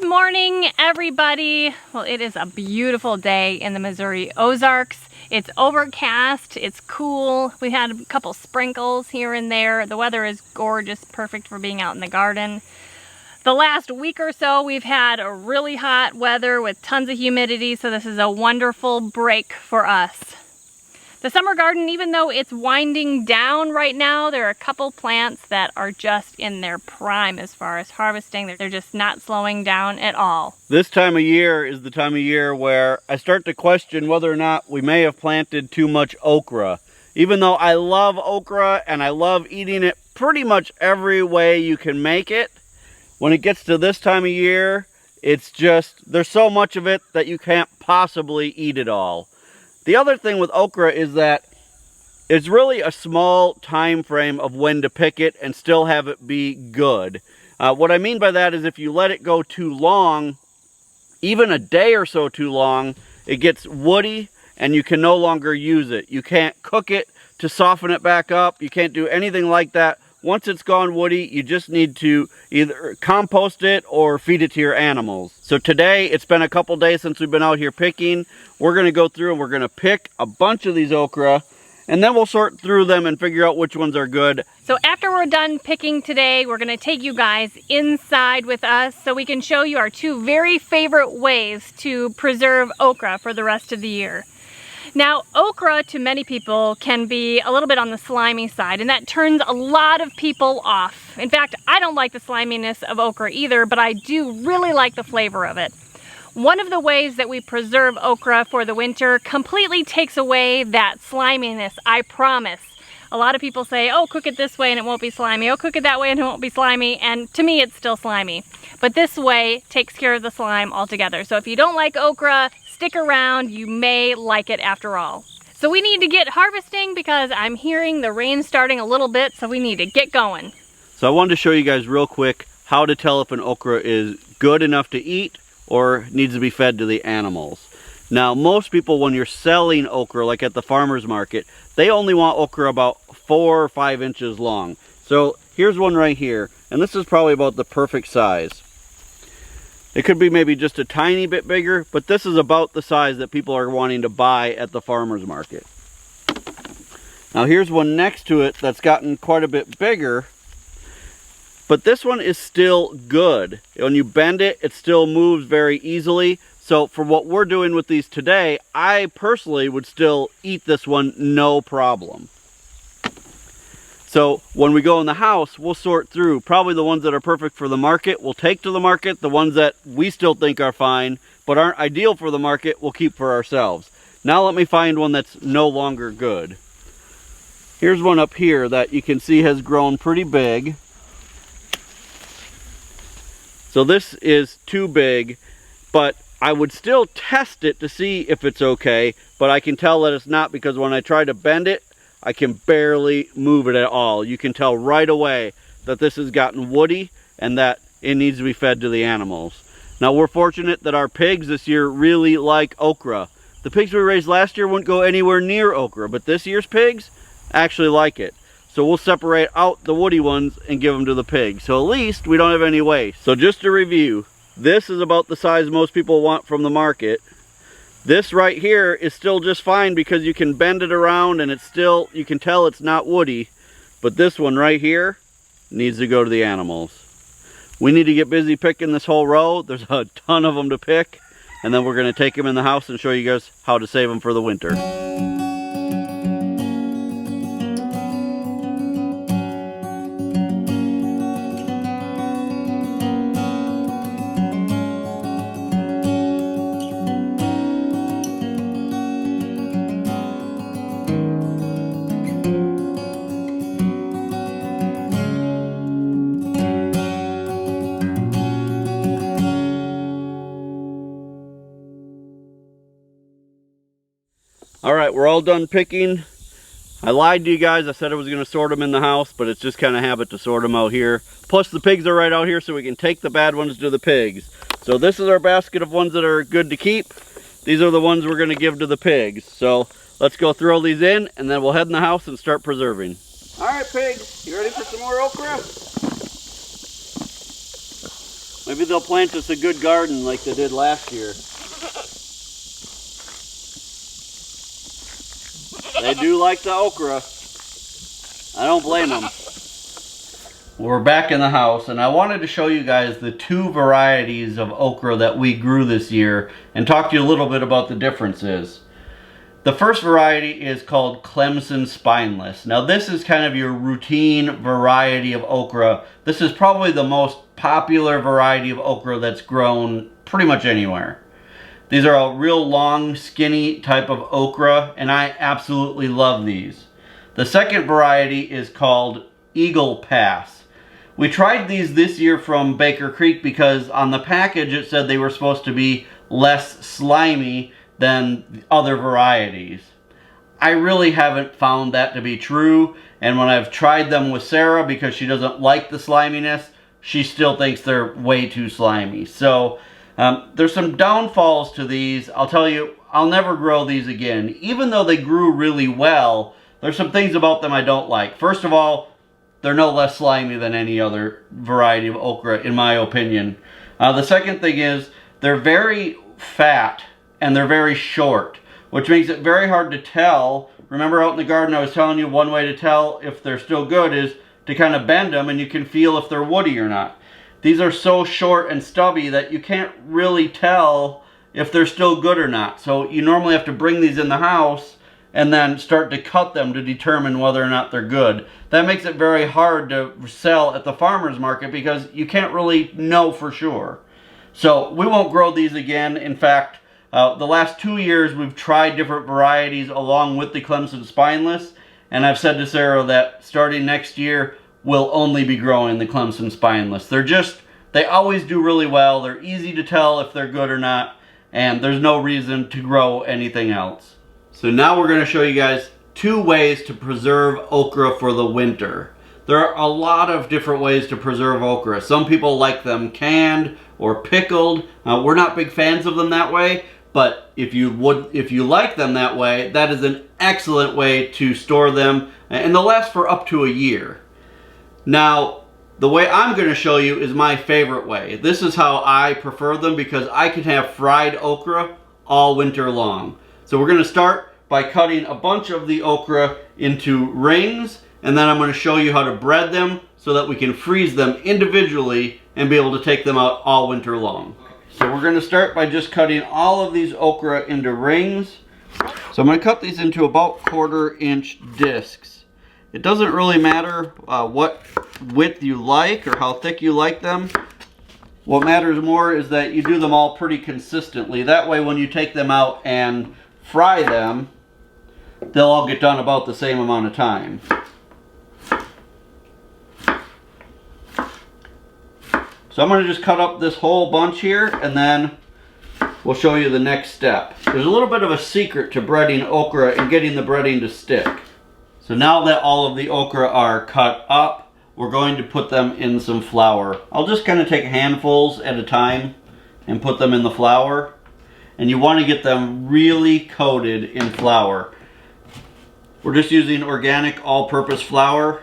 Good morning, everybody. Well, it is a beautiful day in the Missouri Ozarks. It's overcast, it's cool. We had a couple sprinkles here and there. The weather is gorgeous, perfect for being out in the garden. The last week or so, we've had a really hot weather with tons of humidity, so this is a wonderful break for us. The summer garden, even though it's winding down right now, there are a couple plants that are just in their prime as far as harvesting. They're just not slowing down at all. This time of year is the time of year where I start to question whether or not we may have planted too much okra. Even though I love okra and I love eating it pretty much every way you can make it, when it gets to this time of year, it's just, there's so much of it that you can't possibly eat it all. The other thing with okra is that it's really a small time frame of when to pick it and still have it be good. What I mean by that is if you let it go too long, even a day or so too long, it gets woody and you can no longer use it. You can't cook it to soften it back up. You can't do anything like that. Once it's gone woody, you just need to either compost it or feed it to your animals. So today, it's been a couple days since we've been out here picking. We're going to go through and we're going to pick a bunch of these okra, and then we'll sort through them and figure out which ones are good. So after we're done picking today, we're going to take you guys inside with us so we can show you our two very favorite ways to preserve okra for the rest of the year. Now, okra to many people can be a little bit on the slimy side, and that turns a lot of people off. In fact, I don't like the sliminess of okra either, but I do really like the flavor of it. One of the ways that we preserve okra for the winter completely takes away that sliminess, I promise. A lot of people say, oh, cook it this way and it won't be slimy. Oh, cook it that way and it won't be slimy. And to me, it's still slimy. But this way takes care of the slime altogether. So if you don't like okra, stick around. You may like it after all. So we need to get harvesting because I'm hearing the rain starting a little bit, so we need to get going. So I wanted to show you guys real quick how to tell if an okra is good enough to eat or needs to be fed to the animals. Now, most people, when you're selling okra, like at the farmer's market, they only want okra about 4 or 5 inches long. So here's one right here, and this is probably about the perfect size. It could be maybe just a tiny bit bigger, but this is about the size that people are wanting to buy at the farmer's market. Now here's one next to it that's gotten quite a bit bigger, but this one is still good. When you bend it, it still moves very easily. So for what we're doing with these today, I personally would still eat this one no problem. So when we go in the house, we'll sort through probably the ones that are perfect for the market. We'll take to the market. The ones that we still think are fine but aren't ideal for the market, we'll keep for ourselves. Now let me find one that's no longer good. Here's one up here that you can see has grown pretty big. So this is too big, but I would still test it to see if it's okay, but I can tell that it's not because when I try to bend it, I can barely move it at all. You can tell right away that this has gotten woody and that it needs to be fed to the animals. Now we're fortunate that our pigs this year really like okra. The pigs we raised last year wouldn't go anywhere near okra, but this year's pigs actually like it. So we'll separate out the woody ones and give them to the pigs. So at least we don't have any waste. So just to review, this is about the size most people want from the market. This right here is still just fine because you can bend it around and it's still, you can tell it's not woody. But this one right here needs to go to the animals. We need to get busy picking this whole row. There's a ton of them to pick. And then we're going to take them in the house and show you guys how to save them for the winter. Alright, we're all done picking. I lied to you guys. I said I was going to sort them in the house, but it's just kind of habit to sort them out here. Plus the pigs are right out here, so we can take the bad ones to the pigs. So this is our basket of ones that are good to keep. These are the ones we're going to give to the pigs. So let's go throw these in, and then we'll head in the house and start preserving. Alright pigs, you ready for some more okra? Maybe they'll plant us a good garden like they did last year. They do like the okra. I don't blame them. We're back in the house, and I wanted to show you guys the 2 varieties of okra that we grew this year and talk to you a little bit about the differences. The first variety is called Clemson Spineless. Now this is kind of your routine variety of okra. This is probably the most popular variety of okra that's grown pretty much anywhere. These are a real long, skinny type of okra, and I absolutely love these. The second variety is called Eagle Pass. We tried these this year from Baker Creek because on the package it said they were supposed to be less slimy than other varieties. I really haven't found that to be true, and when I've tried them with Sarah, because she doesn't like the sliminess, she still thinks they're way too slimy. So there's some downfalls to these. I'll tell you, I'll never grow these again. Even though they grew really well, there's some things about them I don't like. First of all, they're no less slimy than any other variety of okra, in my opinion. The second thing is they're very fat and they're very short, which makes it very hard to tell. Remember out in the garden I was telling you one way to tell if they're still good is to kind of bend them and you can feel if they're woody or not. These are so short and stubby that you can't really tell if they're still good or not. So you normally have to bring these in the house and then start to cut them to determine whether or not they're good. That makes it very hard to sell at the farmer's market because you can't really know for sure. So we won't grow these again. In fact, the last 2 years we've tried different varieties along with the Clemson Spineless, and I've said to Sarah that starting next year we'll only be growing the Clemson Spineless. They always do really well. They're easy to tell if they're good or not, and there's no reason to grow anything else. So now we're going to show you guys 2 ways to preserve okra for the winter. There are a lot of different ways to preserve okra. Some people like them canned or pickled. We're not big fans of them that way, but if you like them that way, that is an excellent way to store them, and they'll last for up to a year. Now, the way I'm going to show you is my favorite way. This is how I prefer them because I can have fried okra all winter long. So we're going to start by cutting a bunch of the okra into rings, and then I'm going to show you how to bread them so that we can freeze them individually and be able to take them out all winter long. So we're going to start by just cutting all of these okra into rings. So I'm going to cut these into about 1/4 inch discs. It doesn't really matter what width you like or how thick you like them. What matters more is that you do them all pretty consistently. That way when you take them out and fry them, they'll all get done about the same amount of time. So I'm going to just cut up this whole bunch here, and then we'll show you the next step. There's a little bit of a secret to breading okra and getting the breading to stick. So now that all of the okra are cut up, we're going to put them in some flour. I'll just kind of take handfuls at a time and put them in the flour. And you want to get them really coated in flour. We're just using organic all-purpose flour.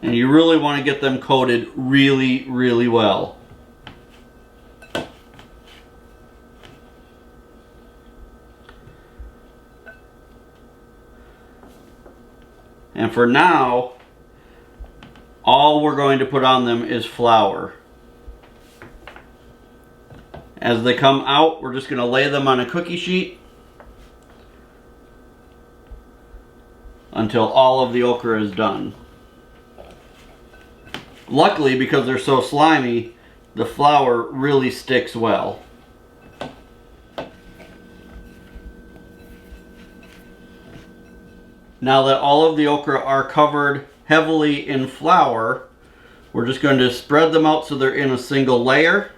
And you really want to get them coated really, really well. And for now, all we're going to put on them is flour. As they come out, we're just going to lay them on a cookie sheet until all of the okra is done. Luckily, because they're so slimy, the flour really sticks well. Now that all of the okra are covered heavily in flour, we're just going to spread them out so they're in a single layer.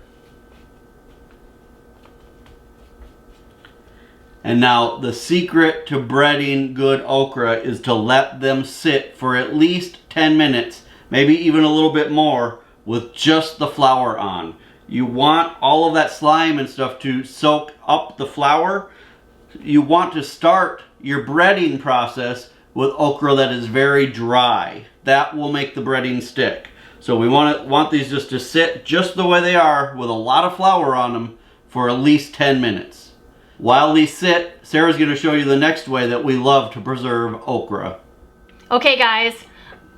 And now the secret to breading good okra is to let them sit for at least 10 minutes, maybe even a little bit more, with just the flour on. You want all of that slime and stuff to soak up the flour. You want to start your breading process with okra that is very dry. That will make the breading stick. So we want these just to sit just the way they are with a lot of flour on them for at least 10 minutes. While these sit, Sarah's going to show you the next way that we love to preserve okra. Okay guys,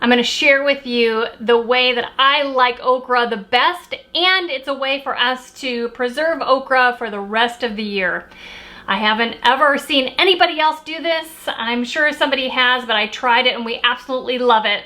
I'm going to share with you the way that I like okra the best, and it's a way for us to preserve okra for the rest of the year. I haven't ever seen anybody else do this. I'm sure somebody has, but I tried it and we absolutely love it.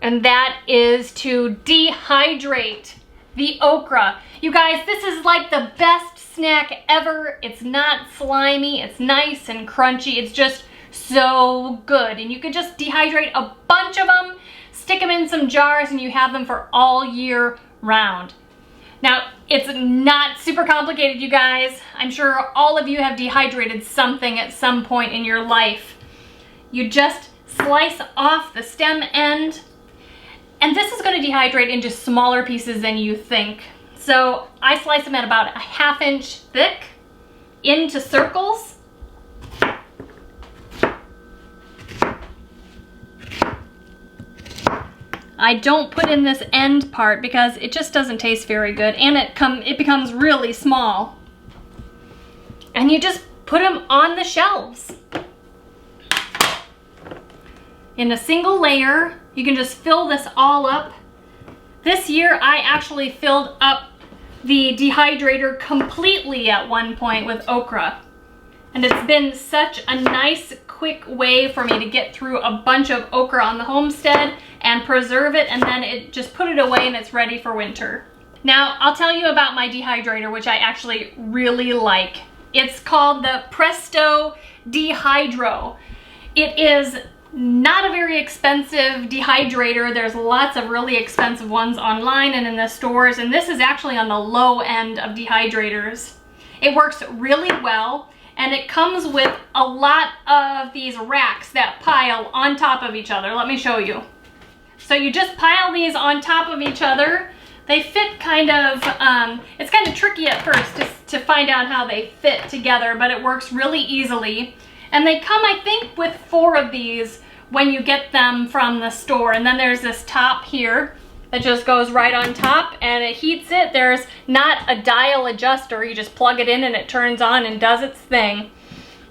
And that is to dehydrate the okra. You guys, this is like the best snack ever. It's not slimy, it's nice and crunchy. It's just so good. And you can just dehydrate a bunch of them, stick them in some jars, and you have them for all year round. Now, it's not super complicated, you guys. I'm sure all of you have dehydrated something at some point in your life. You just slice off the stem end, and this is going to dehydrate into smaller pieces than you think. So I slice them at about a 1/2 inch thick into circles. I don't put in this end part because it just doesn't taste very good, and it becomes really small. And you just put them on the shelves. In a single layer, you can just fill this all up. This year, I actually filled up the dehydrator completely at one point with okra. And it's been such a nice, quick way for me to get through a bunch of okra on the homestead and preserve it, and then just put it away and it's ready for winter. Now, I'll tell you about my dehydrator, which I actually really like. It's called the Presto Dehydro. It is not a very expensive dehydrator. There's lots of really expensive ones online and in the stores, and this is actually on the low end of dehydrators. It works really well, and it comes with a lot of these racks that pile on top of each other. Let me show you. So you just pile these on top of each other. They fit kind of, it's kind of tricky at first to find out how they fit together, but it works really easily. And they come, I think, with 4 of these when you get them from the store. And then there's this top here that just goes right on top and it heats it. There's not a dial adjuster. You just plug it in and it turns on and does its thing.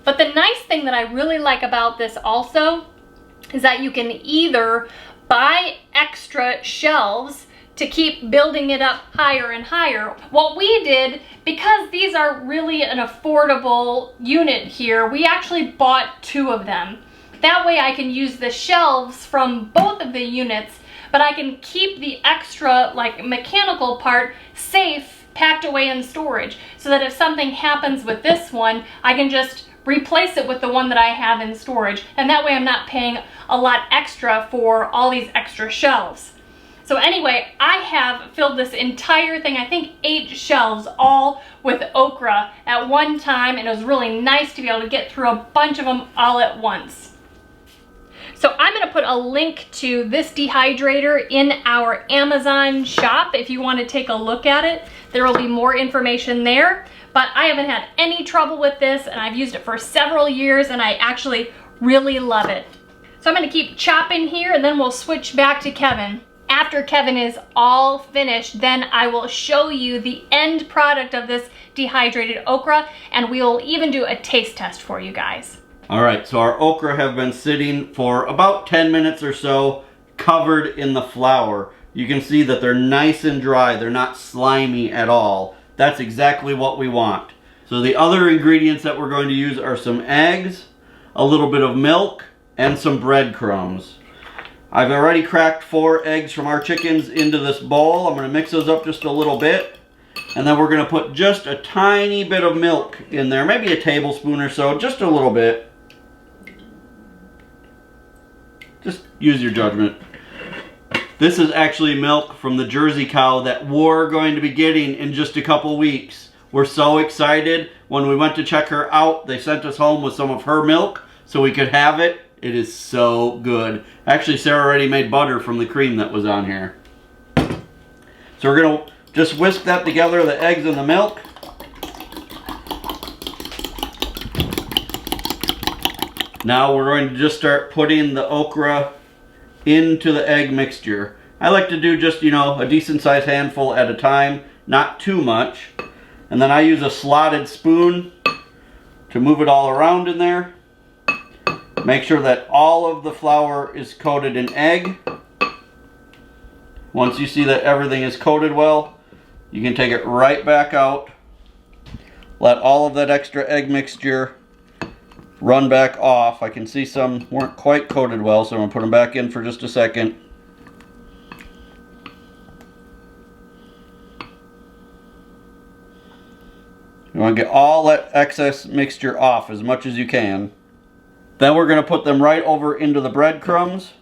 But the nice thing that I really like about this also is that you can either buy extra shelves to keep building it up higher and higher. What we did, because these are really an affordable unit here, we actually bought 2 of them. That way I can use the shelves from both of the units, but I can keep the extra, like, mechanical part safe, packed away in storage, so that if something happens with this one, I can just replace it with the one that I have in storage. And that way I'm not paying a lot extra for all these extra shelves. So anyway, I have filled this entire thing, I think 8 shelves, all with okra at one time, and it was really nice to be able to get through a bunch of them all at once. So I'm going to put a link to this dehydrator in our Amazon shop if you want to take a look at it. There will be more information there, but I haven't had any trouble with this, and I've used it for several years, and I actually really love it. So I'm going to keep chopping here, and then we'll switch back to Kevin. After Kevin is all finished, then I will show you the end product of this dehydrated okra, and we will even do a taste test for you guys. All right, so our okra have been sitting for about 10 minutes or so, covered in the flour. You can see that they're nice and dry. They're not slimy at all. That's exactly what we want. So the other ingredients that we're going to use are some eggs, a little bit of milk, and some breadcrumbs. I've already cracked 4 eggs from our chickens into this bowl. I'm going to mix those up just a little bit. And then we're going to put just a tiny bit of milk in there, maybe a tablespoon or so, just a little bit. Just use your judgment. This is actually milk from the Jersey cow that we're going to be getting in just a couple weeks. We're so excited. When we went to check her out, they sent us home with some of her milk so we could have it. It is so good. Actually, Sarah already made butter from the cream that was on here. So we're going to just whisk that together, the eggs and the milk. Now we're going to just start putting the okra into the egg mixture. I like to do just, you know, a decent sized handful at a time, not too much. And then I use a slotted spoon to move it all around in there. Make sure that all of the flour is coated in egg. Once you see that everything is coated well, you can take it right back out. Let all of that extra egg mixture run back off. I can see some weren't quite coated well, so I'm going to put them back in for just a second. You want to get all that excess mixture off as much as you can. Then we're going to put them right over into the breadcrumbs.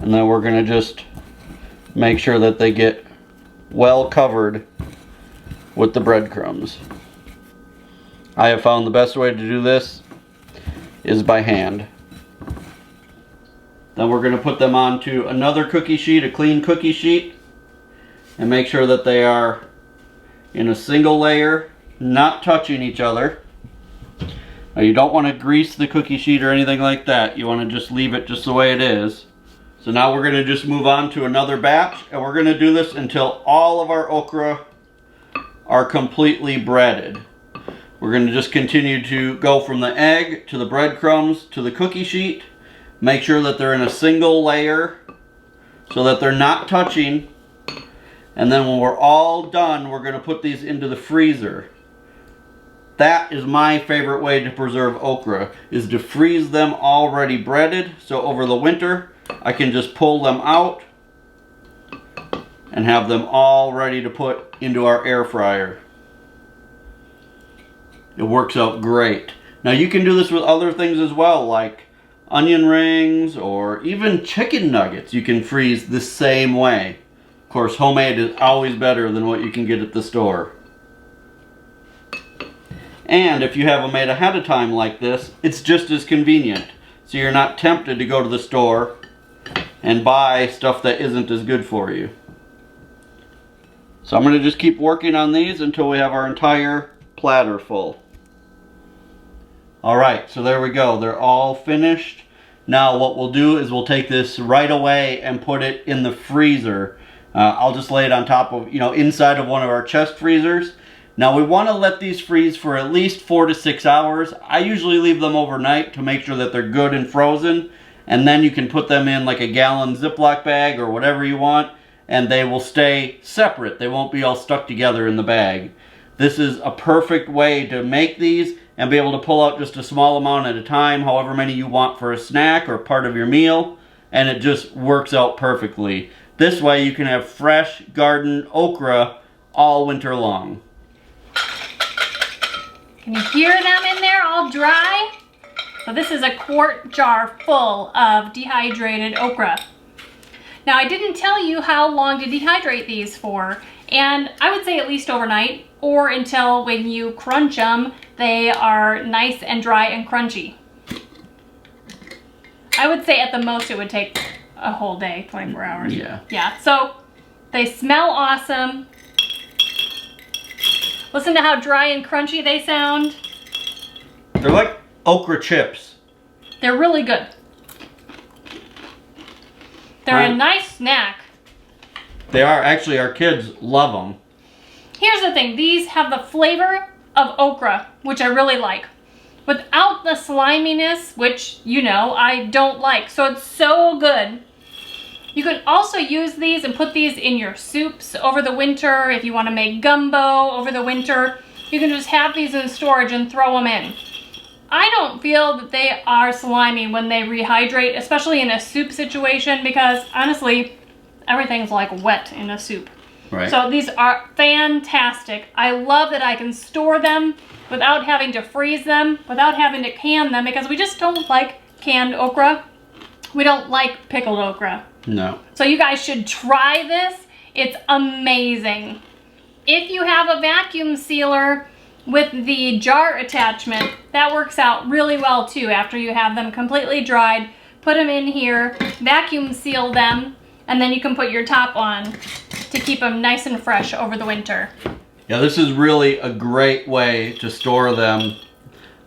And then we're going to just make sure that they get well covered with the breadcrumbs. I have found the best way to do this is by hand. Then we're going to put them onto another cookie sheet, a clean cookie sheet, and make sure that they are in a single layer, not touching each other. Now you don't want to grease the cookie sheet or anything like that. You want to just leave it just the way it is. So now we're going to just move on to another batch, and we're going to do this until all of our okra are completely breaded. We're going to just continue to go from the egg to the breadcrumbs to the cookie sheet. Make sure that they're in a single layer so that they're not touching. And then when we're all done, we're going to put these into the freezer. That is my favorite way to preserve okra, is to freeze them already breaded. So over the winter, I can just pull them out and have them all ready to put into our air fryer. It works out great. Now you can do this with other things as well, like onion rings or even chicken nuggets. You can freeze the same way. Of course, homemade is always better than what you can get at the store. And if you have them made ahead of time like this, it's just as convenient. So you're not tempted to go to the store and buy stuff that isn't as good for you. So I'm going to just keep working on these until we have our entire platter full. Alright, so there we go. They're all finished. Now what we'll do is we'll take this right away and put it in the freezer. I'll just lay it on top of, inside of one of our chest freezers. Now we want to let these freeze for at least 4 to 6 hours. I usually leave them overnight to make sure that they're good and frozen. And then you can put them in like a gallon Ziploc bag or whatever you want, and they will stay separate. They won't be all stuck together in the bag. This is a perfect way to make these and be able to pull out just a small amount at a time, however many you want for a snack or part of your meal, and it just works out perfectly. This way you can have fresh garden okra all winter long. Can you hear them in there all dry? So this is a quart jar full of dehydrated okra. Now I didn't tell you how long to dehydrate these for, and I would say at least overnight, or until when you crunch them, they are nice and dry and crunchy. I would say at the most it would take a whole day, 24 hours. Yeah, so they smell awesome. Listen to how dry and crunchy they sound. They're like okra chips. They're really good. They're a nice snack. They are. Actually, our kids love them. Here's the thing. These have the flavor of okra, which I really like, without the sliminess, which, I don't like. So it's so good. You can also use these and put these in your soups over the winter. If you want to make gumbo over the winter, you can just have these in storage and throw them in. I don't feel that they are slimy when they rehydrate, especially in a soup situation, because honestly, everything's like wet in a soup. Right. So these are fantastic. I love that I can store them without having to freeze them, without having to can them, because we just don't like canned okra. We don't like pickled okra. No. So you guys should try this. It's amazing. If you have a vacuum sealer with the jar attachment, that works out really well too. After you have them completely dried, put them in here, vacuum seal them, and then you can put your top on to keep them nice and fresh over the winter. Yeah, this is really a great way to store them.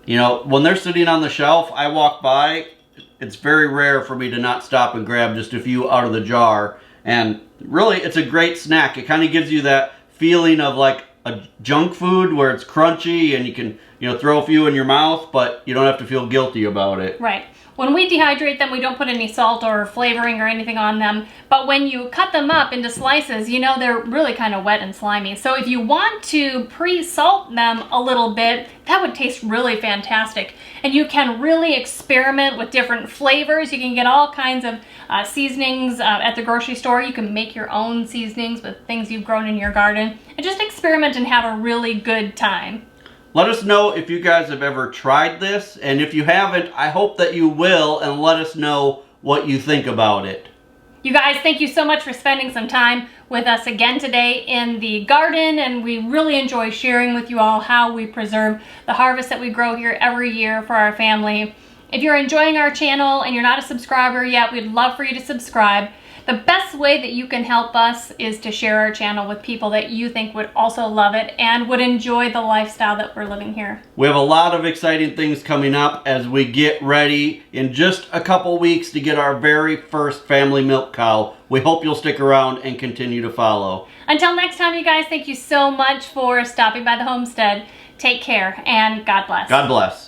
When they're sitting on the shelf, I walk by, it's very rare for me to not stop and grab just a few out of the jar. And really, it's a great snack. It kind of gives you that feeling of like a junk food where it's crunchy and you can, throw a few in your mouth, but you don't have to feel guilty about it. Right. When we dehydrate them, we don't put any salt or flavoring or anything on them. But when you cut them up into slices, they're really kind of wet and slimy. So if you want to pre-salt them a little bit, that would taste really fantastic. And you can really experiment with different flavors. You can get all kinds of seasonings at the grocery store. You can make your own seasonings with things you've grown in your garden. And just experiment and have a really good time. Let us know if you guys have ever tried this, and if you haven't, I hope that you will, and let us know what you think about it. You guys, thank you so much for spending some time with us again today in the garden, and we really enjoy sharing with you all how we preserve the harvest that we grow here every year for our family. If you're enjoying our channel and you're not a subscriber yet, we'd love for you to subscribe. The best way that you can help us is to share our channel with people that you think would also love it and would enjoy the lifestyle that we're living here. We have a lot of exciting things coming up as we get ready in just a couple weeks to get our very first family milk cow. We hope you'll stick around and continue to follow. Until next time, you guys, thank you so much for stopping by the homestead. Take care and God bless. God bless.